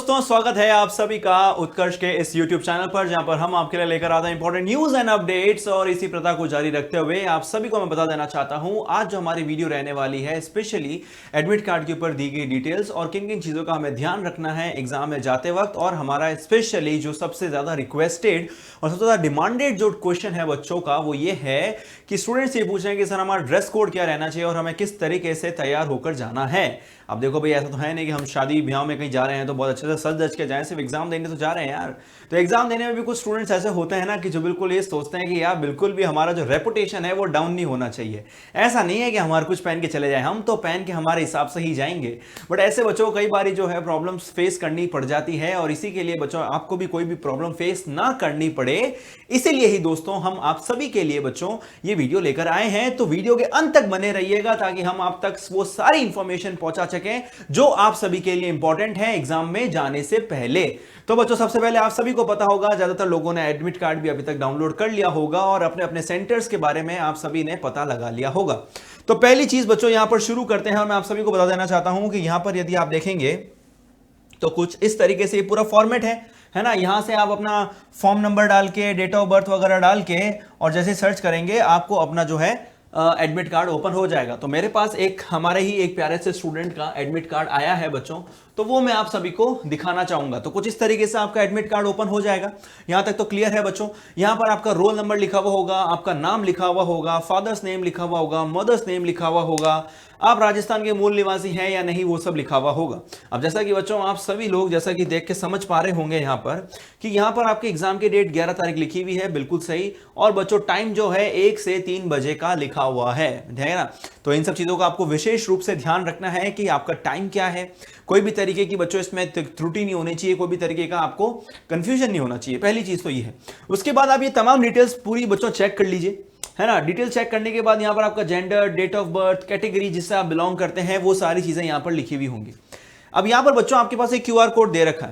दोस्तों, स्वागत है आप सभी का उत्कर्ष के इस YouTube चैनल पर, जहां पर हम आपके लिए लेकर आते हैं इंपॉर्टेंट न्यूज एंड अपडेट्स। और इसी प्रथा को जारी रखते हुए आप सभी को मैं बता देना चाहता हूं, आज जो हमारी वीडियो रहने वाली है स्पेशली एडमिट कार्ड के ऊपर दी गई डिटेल्स और किन किन चीजों का हमें ध्यान रखना है एग्जाम में जाते वक्त। और हमारा स्पेशली जो सबसे ज्यादा रिक्वेस्टेड और सबसे ज्यादा डिमांडेड जो क्वेश्चन है बच्चों का, वो ये है कि स्टूडेंट्स ये पूछ रहे हैं कि सर हमारा ड्रेस कोड क्या रहना चाहिए और हमें किस तरीके से तैयार होकर जाना है। अब देखो भाई, ऐसा तो है नहीं कि हम शादी ब्याह में कहीं जा रहे हैं तो बहुत अच्छे से सज धज के जाएं, सिर्फ एग्जाम देने तो जा रहे हैं यार। तो एग्जाम देने में भी कुछ स्टूडेंट्स ऐसे होते हैं ना कि जो बिल्कुल ये सोचते हैं कि यार बिल्कुल भी हमारा जो रेपुटेशन है वो डाउन नहीं होना चाहिए। ऐसा नहीं है कि हमारा कुछ पहन के चले जाए, हम तो पहन के हमारे हिसाब से ही जाएंगे। बट ऐसे बच्चों को कई बार जो है प्रॉब्लम्स फेस करनी पड़ जाती है, और इसी के लिए बच्चों आपको भी कोई भी प्रॉब्लम फेस ना करनी पड़े, इसीलिए ही दोस्तों हम आप सभी के लिए बच्चों ये वीडियो लेकर आए हैं। तो वीडियो के अंत तक बने रहिएगा ताकि हम आप तक वो सारी इंफॉर्मेशन पहुंचा सकें जो आप सभी के लिए इंपॉर्टेंट है एग्जाम में जाने से पहले। तो बच्चों, सबसे पहले आप सभी को पता होगा, ज्यादातर लोगों ने एडमिट कार्ड भी अभी तक डाउनलोड कर लिया होगा और अपने अपने सेंटर्स के बारे में आप सभी ने पता लगा लिया होगा। तो पहली चीज बच्चों यहां पर शुरू करते हैं, और मैं आप सभी को बता देना चाहता हूं कि यहां पर यदि आप देखेंगे तो कुछ इस तरीके से पूरा फॉर्मेट है ना। यहां से आप अपना फॉर्म नंबर डाल के, डेट ऑफ बर्थ वगैरह डाल के, और जैसे सर्च करेंगे आपको अपना जो है एडमिट कार्ड ओपन हो जाएगा। तो मेरे पास हमारे ही एक प्यारे से स्टूडेंट का एडमिट कार्ड आया है बच्चों, तो वो मैं आप सभी को दिखाना चाहूंगा। तो कुछ इस तरीके से आपका एडमिट कार्ड ओपन हो जाएगा। यहां तक तो क्लियर है बच्चों। यहां पर आपका रोल नंबर लिखा हुआ होगा, आपका नाम लिखा हुआ होगा, फादर्स नेम लिखा हुआ होगा, मदर्स नेम लिखा हुआ होगा, आप राजस्थान के मूल निवासी हैं या नहीं वो सब लिखा हुआ होगा। अब जैसा कि बच्चों आप सभी लोग जैसा कि देख के समझ पा रहे होंगे यहां पर कि यहां पर आपके एग्जाम की डेट 11 तारीख लिखी हुई है, बिल्कुल सही। और बच्चों टाइम जो है 1 से 3 बजे का लिखा हुआ है ना। तो इन सब चीजों का आपको विशेष रूप से ध्यान रखना है कि आपका टाइम क्या है। कोई भी तरीके की बच्चों इसमें त्रुटि नहीं होनी चाहिए, कोई भी तरीके का आपको कंफ्यूजन नहीं होना चाहिए। पहली चीज तो ये है। उसके बाद आप ये तमाम डिटेल्स पूरी बच्चों चेक कर लीजिए, है ना। डिटेल चेक करने के बाद यहां पर आपका gender, date of birth, category जिससे आप बिलोंग करते हैं, वो सारी चीजें यहां पर लिखी हुई होंगी। अब यहां पर बच्चों आपके पास एक क्यूआर कोड दे रखा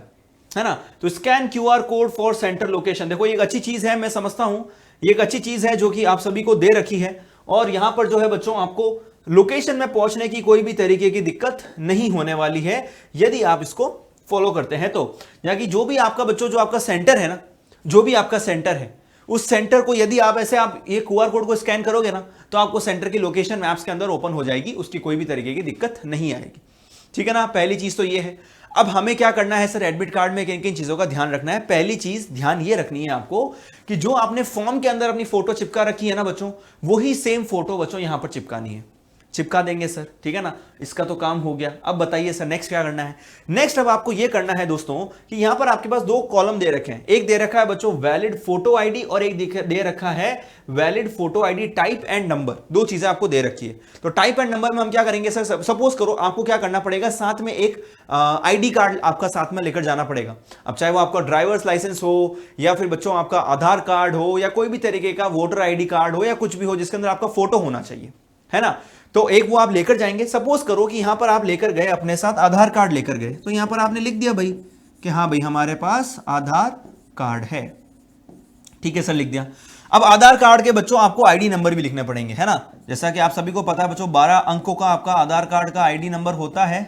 है ना। तो scan QR code for centre location. देखो ये एक अच्छी चीज है, मैं समझता हूं ये एक अच्छी चीज है जो कि आप सभी को दे रखी है। और यहां पर जो है बच्चों आपको लोकेशन में पहुंचने की कोई भी तरीके की दिक्कत नहीं होने वाली है यदि आप इसको फॉलो करते हैं। तो यानी कि जो भी आपका बच्चों जो आपका सेंटर है ना, जो भी आपका सेंटर है, उस सेंटर को यदि आप ऐसे आप ये क्यूआर कोड को स्कैन करोगे ना, तो आपको सेंटर की लोकेशन मैप्स के अंदर ओपन हो जाएगी, उसकी कोई भी तरीके की दिक्कत नहीं आएगी। ठीक है ना। पहली चीज तो ये है। अब हमें क्या करना है सर, एडमिट कार्ड में किन किन चीजों का ध्यान रखना है। पहली चीज ध्यान ये रखनी है आपको कि जो आपने फॉर्म के अंदर अपनी फोटो चिपका रखी है ना बच्चों, वही सेम फोटो बच्चों यहां पर चिपकानी है। चिपका देंगे सर, ठीक है ना। इसका तो काम हो गया। अब बताइए सर नेक्स्ट क्या करना है। नेक्स्ट अब आपको यह करना है दोस्तों कि यहां पर आपके पास 2 कॉलम दे रखे हैं। एक दे रखा है बच्चों वैलिड फोटो आईडी और एक दे रखा है valid photo ID type and number. 2 चीजें आपको दे रखी है। तो टाइप एंड नंबर में हम क्या करेंगे सर, सपोज करो आपको क्या करना पड़ेगा, साथ में एक आईडी कार्ड आपका साथ में लेकर जाना पड़ेगा। अब चाहे वो आपका ड्राइवर्स लाइसेंस हो या फिर बच्चों आपका आधार कार्ड हो या कोई भी तरीके का वोटर आईडी कार्ड हो या कुछ भी हो जिसके अंदर आपका फोटो होना चाहिए, है ना। तो एक वो आप लेकर जाएंगे। सपोज करो कि यहां पर आप लेकर गए अपने साथ आधार कार्ड लेकर गए, तो यहां पर आपने लिख दिया भाई कि हाँ भाई हमारे पास आधार कार्ड है। ठीक है सर, लिख दिया। अब आधार कार्ड के बच्चों आपको आईडी नंबर भी लिखने पड़ेंगे, है ना। जैसा कि आप सभी को पता है बच्चों 12 अंकों का आपका आधार कार्ड का आईडी नंबर होता है,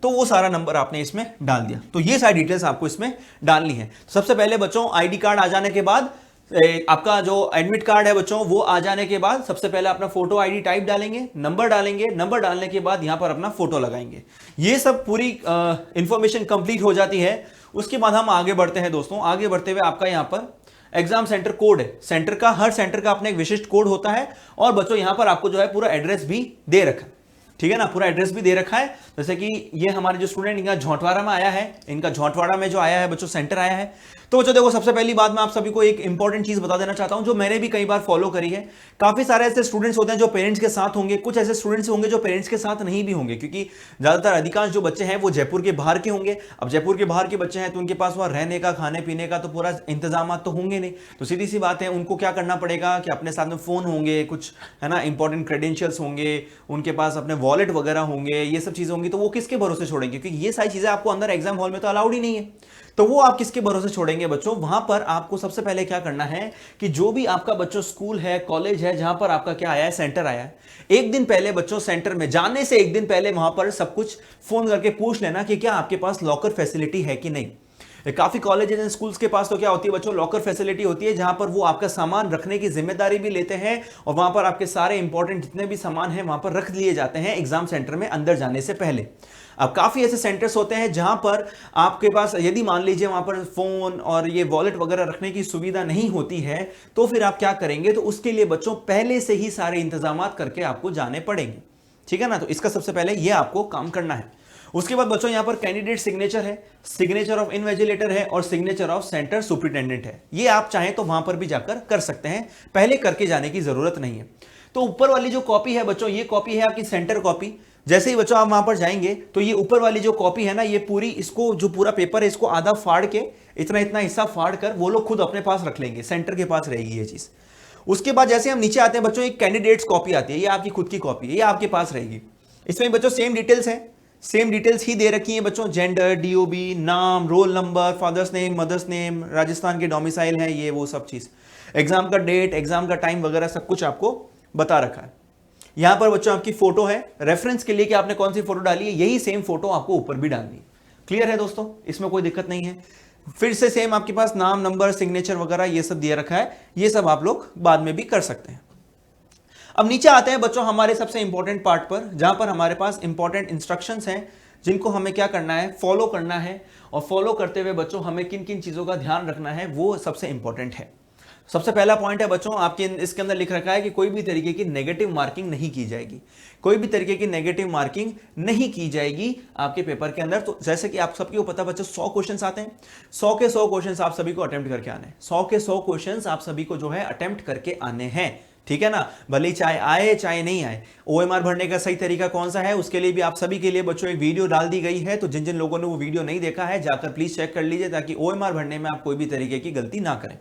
तो वो सारा नंबर आपने इसमें डाल दिया। तो ये सारी डिटेल्स आपको इसमें डालनी है। सबसे पहले बच्चों आईडी कार्ड आ जाने के बाद आपका जो एडमिट कार्ड है बच्चों वो आ जाने के बाद सबसे पहले अपना फोटो आईडी टाइप डालेंगे, नंबर डालेंगे, नंबर डालने के बाद यहां पर अपना फोटो लगाएंगे। ये सब पूरी इंफॉर्मेशन कंप्लीट हो जाती है। उसके बाद हम आगे बढ़ते हैं दोस्तों। आगे बढ़ते हुए आपका यहां पर एग्जाम सेंटर कोड है। सेंटर का, हर सेंटर का अपना एक विशिष्ट कोड होता है। और बच्चों यहां पर आपको जो है पूरा एड्रेस भी दे रखा है, ठीक है ना। पूरा एड्रेस भी दे रखा है। जैसे कि ये हमारे जो स्टूडेंट इनका झोंटवाड़ा में आया है, इनका झोंटवाड़ा में जो आया है बच्चों सेंटर आया है। तो बच्चों देखो सबसे पहली बात मैं आप सभी को एक इंपॉर्टेंट चीज बता देना चाहता हूं जो मैंने भी कई बार फॉलो करी है। काफी सारे ऐसे स्टूडेंट्स होते हैं जो पेरेंट्स के साथ होंगे, कुछ ऐसे स्टूडेंट्स होंगे जो पेरेंट्स के साथ नहीं भी होंगे, क्योंकि ज्यादातर अधिकांश जो बच्चे हैं वो जयपुर के बाहर के होंगे। अब जयपुर के बाहर के बच्चे हैं तो उनके पास वहां रहने का, खाने पीने का तो पूरा इंतजाम तो होंगे नहीं। तो सीधी सी बात है, उनको क्या करना पड़ेगा कि अपने साथ में फोन होंगे, कुछ है ना इंपॉर्टेंट क्रेडेंशियल्स होंगे, उनके पास अपने वॉलेट वगैरह होंगे, ये सब चीजें होंगी, तो वो किसके भरोसे छोड़ेंगे, क्योंकि ये सारी चीजें आपको अंदर एग्जाम हॉल में तो अलाउड ही नहीं है। तो वो आप किसके भरोसे छोड़ेंगे बच्चों? वहां पर आपको सबसे पहले क्या करना है कि जो भी आपका बच्चों स्कूल है, कॉलेज है, जहां पर आपका क्या आया है, सेंटर आया है, एक दिन पहले बच्चों सेंटर में जाने से एक दिन पहले वहां पर सब कुछ फोन करके पूछ लेना कि क्या आपके पास लॉकर फैसिलिटी है कि नहीं। काफी कॉलेजेस एंड स्कूल्स के पास तो क्या होती है बच्चों, लॉकर फैसिलिटी होती है, जहां पर वो आपका सामान रखने की जिम्मेदारी भी लेते हैं और वहां पर आपके सारे इंपॉर्टेंट जितने भी सामान हैं वहां पर रख लिए जाते हैं एग्जाम सेंटर में अंदर जाने से पहले। अब काफी ऐसे सेंटर्स होते हैं जहां पर आपके पास यदि मान लीजिए वहां पर फोन और ये वॉलेट वगैरह रखने की सुविधा नहीं होती है, तो फिर आप क्या करेंगे, तो उसके लिए बच्चों पहले से ही सारे इंतजाम करके आपको जाने पड़ेंगे। ठीक है ना, तो इसका सबसे पहले ये आपको काम करना है। उसके बाद बच्चों यहां पर कैंडिडेट सिग्नेचर है, सिग्नेचर ऑफ इनविजिलेटर है और सिग्नेचर ऑफ सेंटर सुपरिटेंडेंट है। ये आप चाहें तो वहां पर भी जाकर कर सकते हैं, पहले करके जाने की जरूरत नहीं है। तो ऊपर वाली जो कॉपी है बच्चों, ये कॉपी है आपकी सेंटर कॉपी। जैसे ही बच्चों आप वहां पर जाएंगे तो ये ऊपर वाली जो कॉपी है ना, ये पूरी, इसको जो पूरा पेपर है इसको आधा फाड़ के, इतना इतना हिस्सा फाड़ कर वो लोग खुद अपने पास रख लेंगे, सेंटर के पास रहेगी ये चीज। उसके बाद जैसे हम नीचे आते हैं बच्चों, एक कैंडिडेट्स कॉपी आती है, ये आपकी खुद की कॉपी है, ये आपके पास रहेगी। इसमें बच्चों सेम डिटेल्स है, सेम डिटेल्स ही दे रखी है बच्चों, जेंडर, डीओबी, नाम, roll number, father's name, mother's name, Rajasthan के डोमिसाइल है, ये वो सब चीज, एग्जाम का डेट, एग्जाम का टाइम वगैरह सब कुछ आपको बता रखा है। यहां पर बच्चों आपकी फोटो है, रेफरेंस के लिए कि आपने कौन सी फोटो डाली है, यही सेम फोटो आपको ऊपर भी डालनी है। क्लियर है दोस्तों, इसमें कोई दिक्कत नहीं है। फिर से सेम आपके पास नाम, नंबर, सिग्नेचर वगैरह ये सब दिया रखा है, ये सब आप लोग बाद में भी कर सकते हैं। अब नीचे आते हैं बच्चों हमारे सबसे इंपॉर्टेंट पार्ट पर, जहां पर हमारे पास इंपॉर्टेंट इंस्ट्रक्शंस हैं जिनको हमें क्या करना है, फॉलो करना है। और फॉलो करते हुए बच्चों हमें किन किन चीजों का ध्यान रखना है वो सबसे इंपॉर्टेंट है। सबसे पहला पॉइंट है बच्चों, आपके इसके अंदर लिख रखा है कि कोई भी तरीके की नेगेटिव मार्किंग नहीं की जाएगी, कोई भी तरीके की नेगेटिव मार्किंग नहीं की जाएगी आपके पेपर के अंदर। तो जैसे कि आप सबको पता बच्चों 100 क्वेश्चंस आते हैं, 100 के 100 क्वेश्चंस आप सभी को अटेम्प्ट करके आने हैं, 100 के 100 क्वेश्चंस आप सभी को जो है अटेम्प्ट करके आने हैं। ठीक है ना, भले चाहे आए चाहे नहीं आए। ओएमआर भरने का सही तरीका कौन सा है, उसके लिए भी आप सभी के लिए बच्चों एक वीडियो डाल दी गई है, तो जिन जिन लोगों ने वो वीडियो नहीं देखा है जाकर प्लीज चेक कर लीजिए, ताकि ओएमआर भरने में आप कोई भी तरीके की गलती ना करें।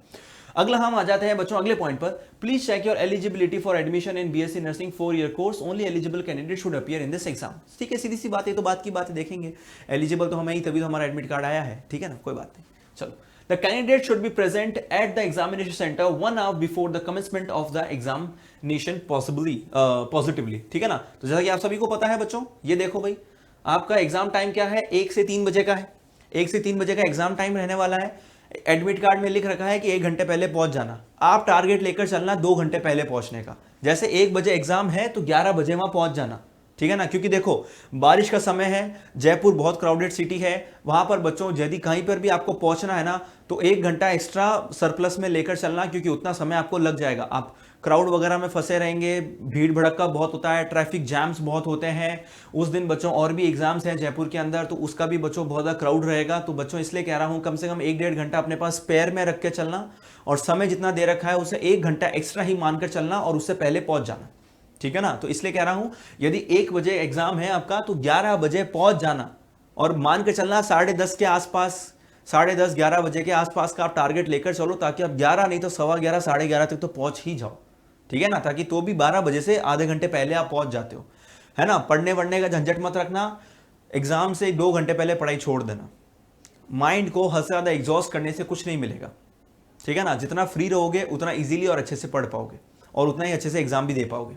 अगला हम आ जाते हैं बच्चों अगले पॉइंट पर, please check your eligibility for admission in BSc nursing 4-year course, only eligible candidate should appear in this exam. ठीक है, सीधी सी बात है, तो बात की बात है, देखेंगे एलिजिबल तो हमें ही, तभी तो हमारा एडमिट कार्ड आया है। ठीक है ना, कोई बात नहीं। चलो, the candidate should be present at the examination center 1 hour before the commencement of the examination positively। ठीक है ना, तो जैसा कि आप सभी को पता है बच्चों, ये देखो भाई आपका एग्जाम टाइम क्या है, 1 से 3 बजे का है, 1 से 3 बजे का एग्जाम टाइम रहने वाला है। एडमिट कार्ड में लिख रखा है कि 1 घंटे पहले पहुंच जाना, आप टारगेट लेकर चलना 2 घंटे पहले पहुंचने का। जैसे 1 बजे एग्जाम है तो 11 बजे वहां पहुंच जाना। ठीक है ना, क्योंकि देखो बारिश का समय है, जयपुर बहुत क्राउडेड सिटी है, वहां पर बच्चों यदि कहीं पर भी आपको पहुंचना है ना, तो 1 घंटा एक्स्ट्रा सरप्लस में लेकर चलना, क्योंकि उतना समय आपको लग जाएगा। आप क्राउड वगैरह में फंसे रहेंगे, भीड़ भड़का बहुत होता है, ट्रैफिक जैम्स बहुत होते हैं। उस दिन बच्चों और भी एग्जाम्स हैं जयपुर के अंदर, तो उसका भी बच्चों बहुत ज़्यादा क्राउड रहेगा। तो बच्चों इसलिए कह रहा हूं कम से कम 1-1.5 घंटा अपने पास स्पेयर में रख के चलना, और समय जितना दे रखा है उसे 1 घंटा एक्स्ट्रा ही मानकर चलना और उससे पहले पहुंच जाना। ठीक है ना, तो इसलिए कह रहा हूं यदि 1 बजे एग्जाम है आपका तो 11 बजे पहुंच जाना, और मान के चलना 10:30 के आसपास, 10:30 11 बजे के आसपास का आप टारगेट लेकर चलो, ताकि आप 11 नहीं तो 11:15 11:30 तक तो पहुंच ही जाओ। ठीक है ना, ताकि तो भी 12 बजे से आधे घंटे पहले आप पहुंच जाते हो, है ना। पढ़ने वढ़ने का झंझट मत रखना, एग्जाम से 2 घंटे पहले पढ़ाई छोड़ देना। माइंड को हद से ज्यादा एग्जॉस्ट करने से कुछ नहीं मिलेगा। ठीक है ना, जितना फ्री रहोगे उतना इजीली और अच्छे से पढ़ पाओगे, और उतना ही अच्छे से एग्जाम भी दे पाओगे।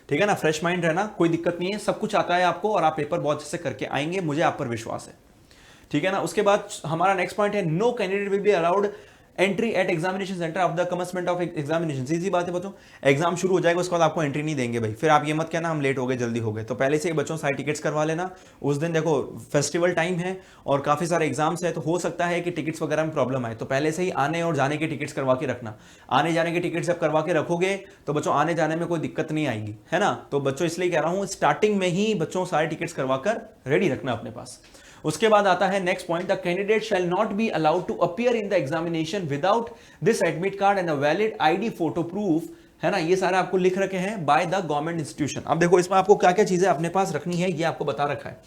ठीक है ना, फ्रेश माइंड रहना, कोई दिक्कत नहीं है, सब कुछ आता है आपको और आप पेपर बहुत अच्छे से करके आएंगे, मुझे आप पर विश्वास है। ठीक है ना, उसके बाद हमारा नेक्स्ट पॉइंट है, no candidate will be allowed entry at examination centre of the commencement of examination. सीधी बात है बच्चों, एग्जाम शुरू हो जाएगा उसके बाद आपको एंट्री नहीं देंगे भाई, फिर आप ये मत कहना हम लेट हो गए, जल्दी हो गए। तो पहले से ही बच्चों सारे टिकट्स करवा लेना। उस दिन देखो फेस्टिवल टाइम है और काफी सारे एग्जाम्स है, तो हो सकता है कि टिकट्स वगैरह में प्रॉब्लम आए, तो पहले से ही आने और जाने के टिकट्स करवा के रखना। आने जाने के टिकट्स जब करवा के रखोगे तो बच्चों आने जाने में कोई दिक्कत नहीं आएगी, है ना। तो बच्चों इसलिए कह रहा हूं स्टार्टिंग में ही बच्चों सारे टिकट्स करवा कर रेडी रखना अपने पास। उसके बाद आता है next point, the candidate shall not be allowed to appear in the examination without this admit card and a valid ID photo proof, है ना। ये सारे आपको लिख रखे हैं बाय द गवर्नमेंट इंस्टीट्यूशन। अब देखो इसमें आपको क्या क्या चीजें अपने पास रखनी है, ये आपको बता रखा है।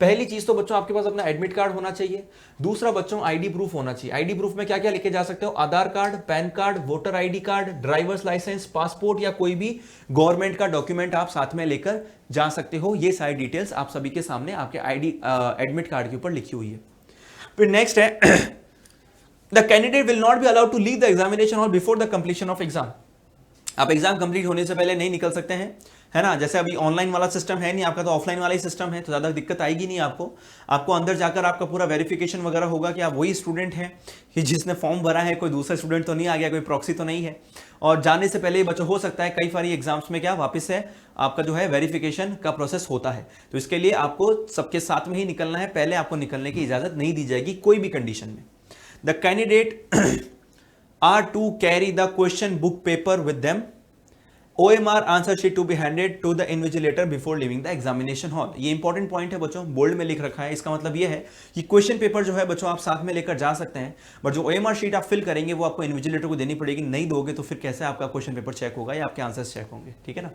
पहली चीज तो बच्चों आपके पास अपना एडमिट कार्ड होना चाहिए। दूसरा बच्चों आईडी प्रूफ होना चाहिए। आईडी प्रूफ में क्या क्या लेके जा सकते हो? Aadhaar card, PAN card, voter ID card, driver's licence, passport या कोई भी गवर्नमेंट का डॉक्यूमेंट आप साथ में लेकर जा सकते हो। ये सारी डिटेल्स आप सभी के सामने आपके आईडी एडमिट कार्ड के ऊपर लिखी हुई है। फिर नेक्स्ट है the candidate will not be allowed to leave the examination hall before the completion of exam. आप एग्जाम कंप्लीट होने से पहले नहीं निकल सकते हैं, है ना। जैसे अभी ऑनलाइन वाला सिस्टम है नहीं, आपका तो ऑफलाइन वाला ही सिस्टम है, तो ज्यादा दिक्कत आएगी नहीं आपको। आपको अंदर जाकर आपका पूरा वेरिफिकेशन वगैरह होगा कि आप वही स्टूडेंट हैं कि जिसने फॉर्म भरा है, कोई दूसरा स्टूडेंट तो नहीं आ गया, कोई प्रॉक्सी तो नहीं है। और जाने से पहले बच्चों हो सकता है कई सारी एग्जाम्स में क्या वापस से आपका जो है वेरिफिकेशन का प्रोसेस होता है, तो इसके लिए आपको सबके साथ में ही निकलना है, पहले आपको निकलने की इजाजत नहीं दी जाएगी कोई भी कंडीशन में। The candidate are to carry the question book paper with them, OMR answer sheet to be handed to the invigilator before leaving the examination hall. ये इंपॉर्टेंट पॉइंट है बच्चों, बोल्ड में लिख रखा है। इसका मतलब ये है कि क्वेश्चन पेपर जो है बच्चों आप साथ में लेकर जा सकते हैं, बट जो OMR शीट आप फिल करेंगे वो आपको इन्विजिलेटर को देनी पड़ेगी। नहीं दोगे तो फिर कैसे आपका क्वेश्चन पेपर चेक होगा या आपके आंसर्स चेक होंगे, ठीक है ना।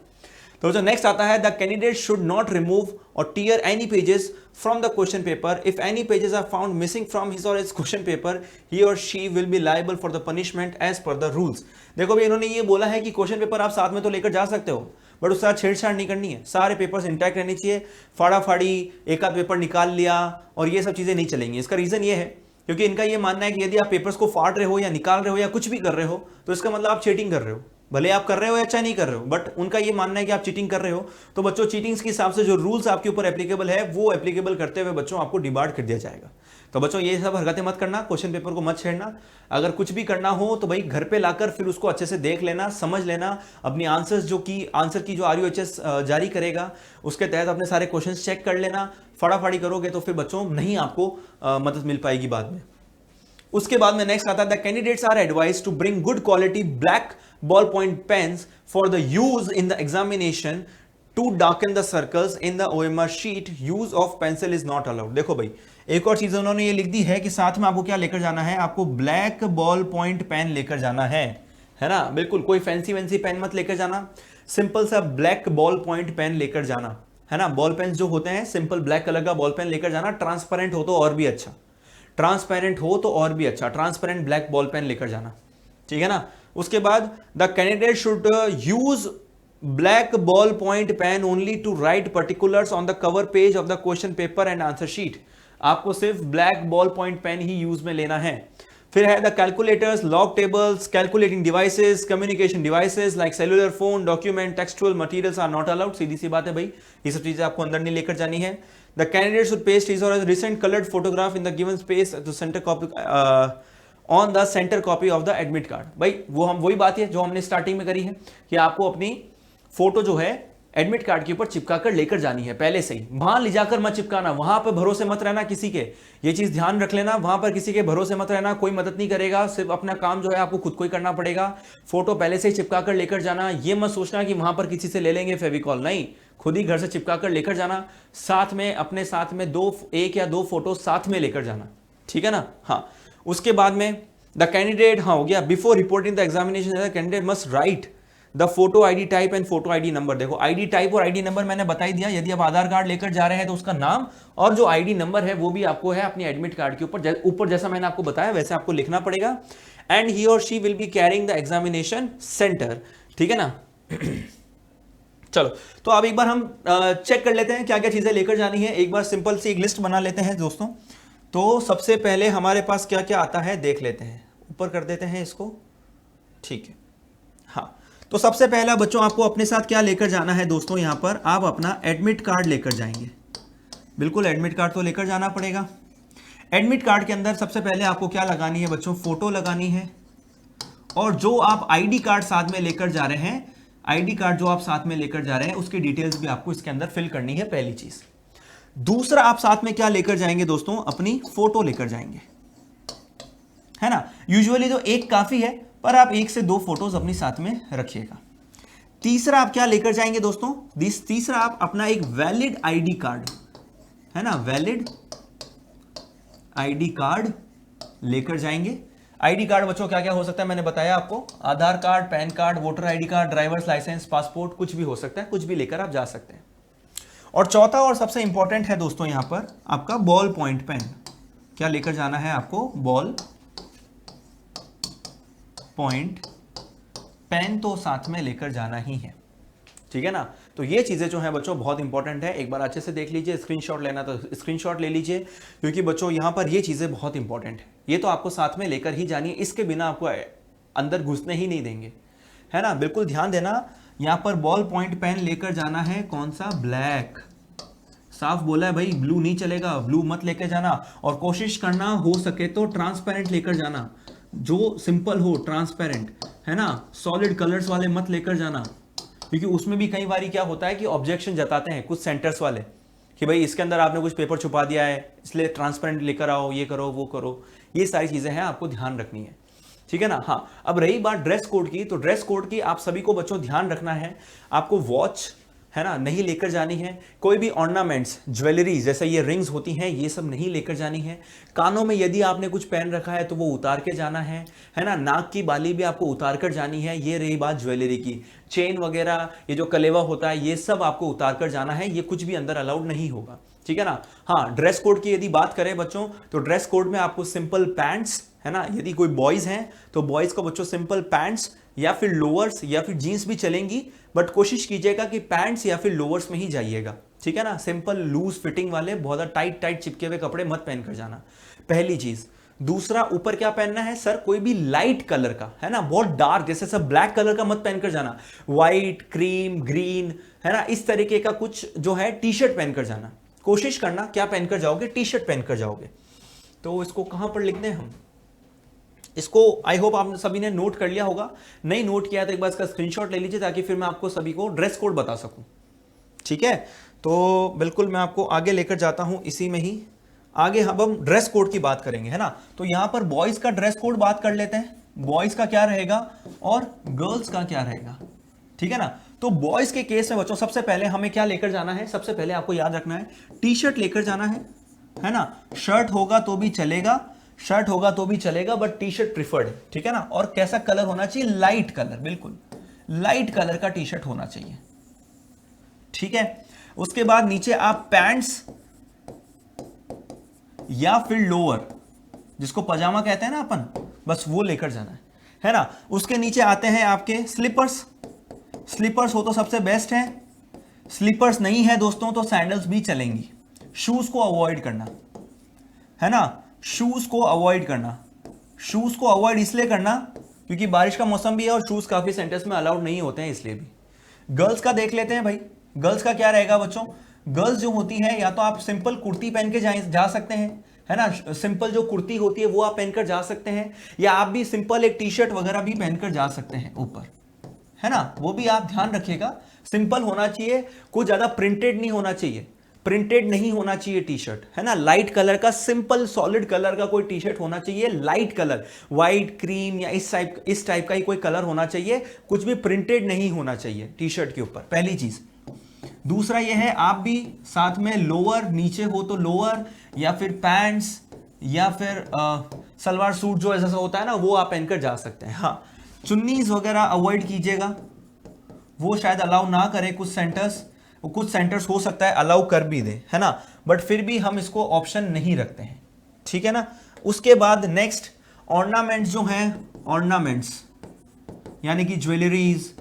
तो जो नेक्स्ट आता है, the candidate should not remove or tear any pages from the question paper. If any pages are found missing from his or his question paper, he or she will be liable for the punishment as per the rules. देखो भाई, इन्होंने ये बोला है कि question paper आप साथ में तो लेकर जा सकते हो, बट उसके साथ छेड़छाड़ नहीं करनी है। सारे पेपर्स इंटैक्ट रहनी चाहिए। फाड़ाफाड़ी, एक आध पेपर निकाल लिया और ये सब चीजें नहीं चलेंगी। इसका रीजन ये है क्योंकि इनका ये मानना है कि यदि आप पेपर्स को फाड़ रहे हो या निकाल रहे हो या कुछ भी कर रहे हो, तो इसका मतलब आप चीटिंग कर रहे हो। भले आप कर रहे हो या अच्छा नहीं कर रहे हो, बट उनका ये मानना है कि आप चीटिंग कर रहे हो। तो बच्चों चीटिंग्स के हिसाब से जो रूल्स आपके ऊपर एप्लीकेबल है वो एप्लीकेबल करते हुए बच्चों आपको डिबार्ड कर दिया जाएगा। तो बच्चों ये सब हरकतें मत करना, क्वेश्चन पेपर को मत छेड़ना। अगर कुछ भी करना हो तो भाई घर पे लाकर फिर उसको अच्छे से देख लेना, समझ लेना। अपनी आंसर की जो RUHS जारी करेगा उसके तहत अपने सारे क्वेश्चन चेक कर लेना। फटाफटी करोगे तो फिर बच्चों नहीं आपको मदद मिल पाएगी बाद में। उसके बाद में नेक्स्ट आता है, the candidates are advised to bring good quality black ball point pens for the use in the examination to darken the circles in the OMR sheet. Use of pencil is not allowed. देखो भाई, एक और चीज उन्होंने ये लिख दी है कि साथ में आपको क्या लेकर जाना है, आपको ब्लैक बॉल पॉइंट पेन लेकर जाना है ना। बिल्कुल कोई फैंसी वैंसी पेन मत लेकर जाना, सिंपल सा ब्लैक बॉल पॉइंट पेन लेकर जाना, है ना। बॉल पेन जो होते हैं सिंपल ब्लैक कलर का बॉल पेन लेकर जाना। ट्रांसपेरेंट हो तो और भी अच्छा, ट्रांसपेरेंट हो तो और भी अच्छा, ट्रांसपेरेंट ब्लैक बॉल पेन लेकर जाना, ठीक है ना। उसके बाद the candidate should use black ball point pen only to write particulars on the cover page of the question paper and answer sheet. आपको सिर्फ ब्लैक बॉल पॉइंट पेन ही यूज में लेना है। फिर है the calculators, log tables, calculating devices, communication devices like cellular phone, document, textual materials are not allowed. सीधी सी बात है भाई, ये सब चीजें आपको अंदर नहीं लेकर जानी है। The candidate should paste his or recent coloured photograph in the given space to centre copy on the centre copy of the admit card. भाई वो हम वही बात है जो हमने स्टार्टिंग में करी है कि आपको अपनी फोटो जो है एडमिट कार्ड के ऊपर चिपका कर लेकर जानी है पहले से ही। वहां ले जाकर मत चिपकाना, वहां पर भरोसे मत रहना किसी के। ये चीज ध्यान रख लेना, वहां पर किसी के भरोसे मत रहना, कोई मदद नहीं करेगा, सिर्फ अपना काम जो है आपको खुद को ही करना पड़ेगा। फोटो पहले से ही चिपका कर लेकर जाना। ये मत सोचना कि वहां पर किसी से ले लेंगे फेविकॉल, नहीं, खुद ही घर से चिपका कर लेकर जाना। साथ में अपने साथ में एक या दो फोटो साथ में लेकर जाना, ठीक है ना। हाँ, उसके बाद में द कैंडिडेट, हाँ हो गया, before reporting the examination the candidate must write the photo ID type and photo ID number. देखो ID टाइप और ID नंबर मैंने बता ही दिया। यदि आप आधार कार्ड लेकर जा रहे हैं तो उसका नाम और जो ID नंबर है वो भी आपको है अपनी एडमिट कार्ड के ऊपर जैसा मैंने आपको बताया वैसे आपको लिखना पड़ेगा। And he or she will be carrying the examination centre, ठीक है ना। चलो, तो अब एक बार हम चेक कर लेते हैं क्या क्या चीजें लेकर जानी है। एक बार सिंपल सी एक लिस्ट बना लेते हैं दोस्तों। तो सबसे पहले हमारे पास क्या क्या आता है देख लेते हैं। ऊपर कर देते हैं इसको, ठीक है। हाँ, तो सबसे पहला बच्चों आपको अपने साथ क्या लेकर जाना है दोस्तों, यहां पर आप अपना एडमिट कार्ड लेकर जाएंगे। बिल्कुल एडमिट कार्ड तो लेकर जाना पड़ेगा। एडमिट कार्ड के अंदर सबसे पहले आपको क्या लगानी है बच्चों, फोटो लगानी है। और जो आप ID कार्ड साथ में लेकर जा रहे हैं, ID कार्ड जो आप साथ में लेकर जा रहे हैं उसकी डिटेल्स भी आपको इसके अंदर फिल करनी है, पहली चीज। दूसरा आप साथ में क्या लेकर जाएंगे दोस्तों, अपनी फोटो लेकर जाएंगे, है ना। यूजुअली तो एक काफी है, पर आप 1 से 2 फोटोज अपनी साथ में रखिएगा। तीसरा आप क्या लेकर जाएंगे दोस्तों, तीसरा आप अपना एक वैलिड ID कार्ड, है ना, वैलिड ID कार्ड लेकर जाएंगे। ID कार्ड बच्चों क्या क्या हो सकता है मैंने बताया आपको, Aadhaar card, PAN card, voter ID card, driver's licence, passport, कुछ भी हो सकता है, कुछ भी लेकर आप जा सकते हैं। और चौथा और सबसे इंपॉर्टेंट है दोस्तों यहां पर आपका बॉल पॉइंट पेन। क्या लेकर जाना है आपको? बॉल पॉइंट पेन तो साथ में लेकर जाना ही है, ठीक है ना। तो ये चीजें जो है बच्चों बहुत इंपॉर्टेंट है, एक बार अच्छे से देख लीजिए, स्क्रीनशॉट लेना तो स्क्रीनशॉट ले लीजिए, क्योंकि बच्चों यहां पर ये चीजें बहुत इंपॉर्टेंट है, ये तो आपको साथ में लेकर ही जानी है, इसके बिना आपको अंदर घुसने ही नहीं देंगे, है ना। बिल्कुल ध्यान देना, यहां पर बॉल पॉइंट पेन लेकर जाना है कौन सा? ब्लैक। साफ बोला है भाई, ब्लू नहीं चलेगा, ब्लू मत लेकर जाना, और कोशिश करना हो सके तो ट्रांसपेरेंट लेकर जाना, जो सिंपल हो, ट्रांसपेरेंट, है ना। सॉलिड कलर्स वाले मत लेकर जाना, क्योंकि उसमें भी कई बार क्या होता है कि ऑब्जेक्शन जताते हैं कुछ सेंटर्स वाले कि भाई इसके अंदर आपने कुछ पेपर छुपा दिया है, इसलिए ट्रांसपेरेंट लेकर आओ, ये करो वो करो। ये सारी चीजें हैं, आपको ध्यान रखनी है, ठीक है ना। हाँ, अब रही बात ड्रेस कोड की, तो ड्रेस कोड की आप सभी को बच्चों ध्यान रखना है। आपको वॉच, है ना, नहीं लेकर जानी है। कोई भी ऑर्नामेंट्स, ज्वेलरी जैसे ये रिंग्स होती हैं, ये सब नहीं लेकर जानी है। कानों में यदि आपने कुछ पहन रखा है तो वो उतार के जाना है ना। नाक की बाली भी आपको उतार कर जानी है। ये रही बात ज्वेलरी की। चेन वगैरह, ये जो कलेवा होता है, ये सब आपको उतार कर जाना है, ये कुछ भी अंदर अलाउड नहीं होगा, ठीक है ना। हाँ, ड्रेस कोड की यदि बात करें बच्चों, तो ड्रेस कोड में आपको सिंपल पैंट्स, है ना, यदि कोई बॉयज हैं तो बॉयज को बच्चों सिंपल पैंट्स या फिर लोअर्स या फिर जीन्स भी चलेंगी, बट कोशिश कीजिएगा कि पैंट्स या फिर लोअर्स में ही जाइएगा, ठीक है ना। सिंपल लूज फिटिंग वाले बहुत टाइट चिपके हुए कपड़े मत पहन कर जाना, पहली चीज। दूसरा, ऊपर क्या पहनना है सर? कोई भी लाइट कलर का, है ना, बहुत डार्क, जैसे सब ब्लैक कलर का मत पहनकर जाना। व्हाइट, क्रीम, ग्रीन, है ना, इस तरीके का कुछ जो है टी शर्ट पहनकर जाना। कोशिश करना क्या पहनकर जाओगे? टी शर्ट पहनकर जाओगे। तो इसको कहां पर लिखते हैं हम? इसको आई होप आप सभी ने नोट कर लिया होगा। नहीं नोट किया तो एक बार इसका स्क्रीनशॉट ले लीजिए, ताकि फिर मैं आपको सभी को ड्रेस कोड बता सकूं, ठीक है। तो बिल्कुल मैं आपको आगे लेकर जाता हूं, इसी में ही आगे हम ड्रेस कोड की बात करेंगे, है ना। तो यहां पर बॉयज का ड्रेस कोड बात कर लेते हैं, बॉयज का क्या रहेगा और गर्ल्स का क्या रहेगा, ठीक है ना। तो बॉयज के केस में बच्चों सबसे पहले हमें क्या लेकर जाना है? सबसे पहले आपको याद रखना है, टी शर्ट लेकर जाना है ना। शर्ट होगा तो भी चलेगा, शर्ट होगा तो भी चलेगा, बट टी शर्ट प्रिफर्ड है, ठीक है ना। और कैसा कलर होना चाहिए? लाइट कलर, बिल्कुल लाइट कलर का टी शर्ट होना चाहिए, ठीक है। उसके बाद नीचे आप पैंट्स या फिर लोअर, जिसको पजामा कहते हैं ना अपन, बस वो लेकर जाना है ना। उसके नीचे आते हैं आपके स्लीपर्स, स्लीपर्स हो तो सबसे बेस्ट है। स्लीपर्स नहीं है दोस्तों तो सैंडल्स भी चलेंगी। शूज को अवॉइड करना, है ना, शूज को अवॉइड करना। शूज को अवॉइड इसलिए करना क्योंकि बारिश का मौसम भी है और शूज काफी सेंटर्स में अलाउड नहीं होते हैं, इसलिए भी। गर्ल्स का देख लेते हैं भाई, गर्ल्स का क्या रहेगा बच्चों? गर्ल्स जो होती है, या तो आप सिंपल कुर्ती पहन के जा सकते हैं, है ना। सिंपल जो कुर्ती होती है वो आप पहनकर जा सकते हैं, या आप भी सिंपल एक टी शर्ट वगैरह भी पहनकर जा सकते हैं ऊपर, है ना। वो भी आप ध्यान रखिएगा, सिंपल होना चाहिए, कुछ ज्यादा प्रिंटेड नहीं होना चाहिए, प्रिंटेड नहीं होना चाहिए टी शर्ट, है ना। लाइट कलर का, सिंपल सॉलिड कलर का कोई टी शर्ट होना चाहिए, लाइट कलर, व्हाइट, क्रीम या इस टाइप का ही कोई कलर होना चाहिए, कुछ भी प्रिंटेड नहीं होना चाहिए टी शर्ट के ऊपर, पहली चीज। दूसरा यह है, आप भी साथ में लोअर, नीचे हो तो लोअर या फिर पैंट्स या फिर सलवार सूट जो ऐसा होता है ना, वो आप पहनकर जा सकते हैं। हाँ, चुन्नीज वगैरह अवॉइड कीजिएगा, वो शायद अलाउ ना करे कुछ सेंटर्स हो सकता है अलाउ कर भी दे, है ना, बट फिर भी हम इसको ऑप्शन नहीं रखते हैं, ठीक है ना। उसके बाद नेक्स्ट, ऑर्नामेंट्स जो हैं, ऑर्नामेंट्स यानी कि ज्वेलरीज,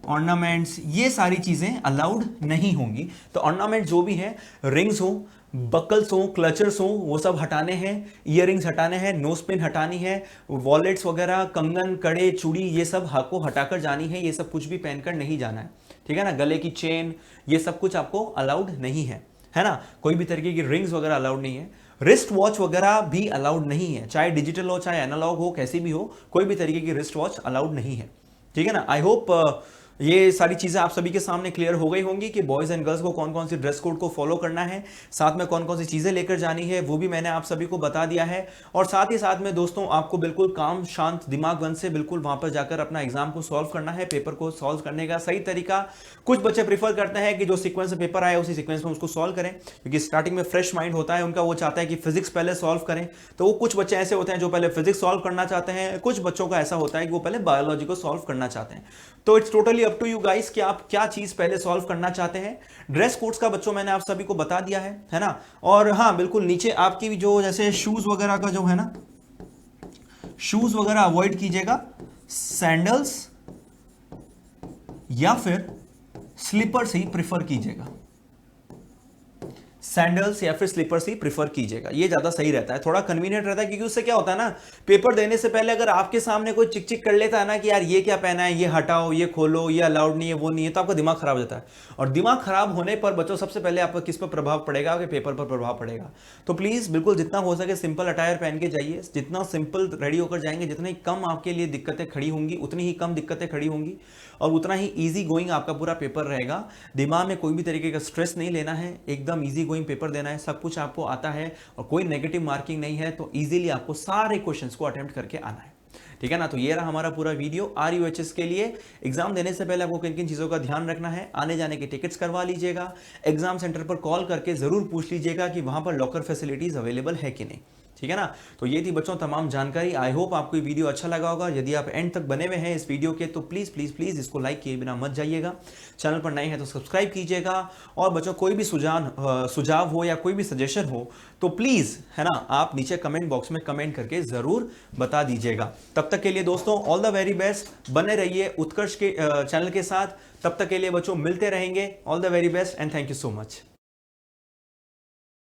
ऑर्नामेंट्स, ये सारी चीजें अलाउड नहीं होंगी। तो ऑर्नामेंट जो भी है, रिंग्स हो, बकल्स हो, क्लचर्स हो, वो सब हटाने हैं, ईयरिंग्स हटाने हैं, नोज पिन हटानी है, वॉलेट्स वगैरह, कंगन, कड़े, चूड़ी, ये सब आपको हटाकर जानी है। ये सब कुछ भी पहनकर नहीं जाना है, ठीक है ना। गले की चेन, ये सब कुछ आपको अलाउड नहीं है, है ना। कोई भी तरीके की रिंग्स वगैरह अलाउड नहीं है। रिस्ट वॉच वगैरह भी अलाउड नहीं है, चाहे डिजिटल हो चाहे एनालॉग हो, कैसी भी हो, कोई भी तरीके की रिस्ट वॉच अलाउड नहीं है, ठीक है ना। आई होप ये सारी चीजें आप सभी के सामने क्लियर हो गई होंगी कि बॉयज एंड गर्ल्स को कौन कौन सी ड्रेस कोड को फॉलो करना है, साथ में कौन कौन सी चीजें लेकर जानी है, वो भी मैंने आप सभी को बता दिया है। और साथ ही साथ में दोस्तों, आपको बिल्कुल काम शांत दिमाग बन से बिल्कुल वहां पर जाकर अपना एग्जाम को सॉल्व करना है। पेपर को सॉल्व करने का सही तरीका, कुछ बच्चे प्रीफर करते हैं कि जो सीक्वेंस में पेपर आए उसी सीक्वेंस में उसको सॉल्व करें, क्योंकि स्टार्टिंग में फ्रेश माइंड होता है उनका, वो चाहता है कि फिजिक्स पहले सॉल्व करें। तो वो कुछ बच्चे ऐसे होते हैं जो पहले फिजिक्स सॉल्व करना चाहते हैं, कुछ बच्चों का ऐसा होता है कि वो पहले बायोलॉजी को सॉल्व करना चाहते हैं। तो it's totally up to you guys कि आप क्या चीज पहले सॉल्व करना चाहते हैं। ड्रेस कोड्स का बच्चों मैंने आप सभी को बता दिया है ना। और हाँ बिल्कुल नीचे आपकी जो जैसे शूज वगैरह का जो है ना, शूज वगैरह अवॉइड कीजिएगा, सैंडल्स या फिर स्लीपर्स ही प्रिफर कीजिएगा, सैंडल्स या फिर स्लीपर्स ही प्रिफर कीजिएगा, ये ज्यादा सही रहता है, थोड़ा कन्वीनियंट रहता है। क्योंकि उससे क्या होता है ना, पेपर देने से पहले अगर आपके सामने कोई चिक चिक कर लेता है ना कि यार ये क्या पहना है, ये हटाओ, ये खोलो, ये अलाउड नहीं है, वो नहीं है, तो आपका दिमाग खराब हो जाता है। और दिमाग खराब होने पर बच्चों सबसे पहले आपका किस पर प्रभाव पड़ेगा, आपके पेपर पर प्रभाव पड़ेगा। तो प्लीज बिल्कुल जितना हो सके सिंपल अटायर पहन के जाइए, जितना सिंपल रेडी होकर जाएंगे, जितनी कम आपके लिए दिक्कतें खड़ी होंगी उतनी ही कम दिक्कतें खड़ी होंगी और उतना ही इजी गोइंग आपका पूरा पेपर रहेगा। दिमाग में कोई भी तरीके का स्ट्रेस नहीं लेना है, एकदम इजी गोइंग पेपर देना है, सब कुछ आपको आता है और कोई नेगेटिव मार्किंग नहीं है, तो इजीली आपको सारे क्वेश्चंस को अटेम्प्ट करके आना है, ठीक है ना। तो ये रहा हमारा पूरा वीडियो। RUHS के लिए एग्जाम देने से पहले आपको किन किन चीजों का ध्यान रखना है, आने जाने की टिकट्स करवा लीजिएगा, एग्जाम सेंटर पर कॉल करके जरूर पूछ लीजिएगा कि वहां पर लॉकर फैसिलिटीज अवेलेबल है कि नहीं, ठीक है ना। तो ये थी बच्चों तमाम जानकारी। आई होप आपको ये वीडियो अच्छा लगा होगा। यदि आप एंड तक बने हुए हैं इस वीडियो के तो प्लीज प्लीज प्लीज इसको लाइक किए बिना मत जाइएगा। चैनल पर नए हैं तो सब्सक्राइब कीजिएगा। और बच्चों कोई भी सुझाव हो या कोई भी सजेशन हो तो प्लीज है ना आप नीचे कमेंट बॉक्स में कमेंट करके जरूर बता दीजिएगा। तब तक के लिए दोस्तों ऑल द वेरी बेस्ट, बने रहिए उत्कर्ष के चैनल के साथ। तब तक के लिए बच्चों मिलते रहेंगे। All the very best and thank you so much.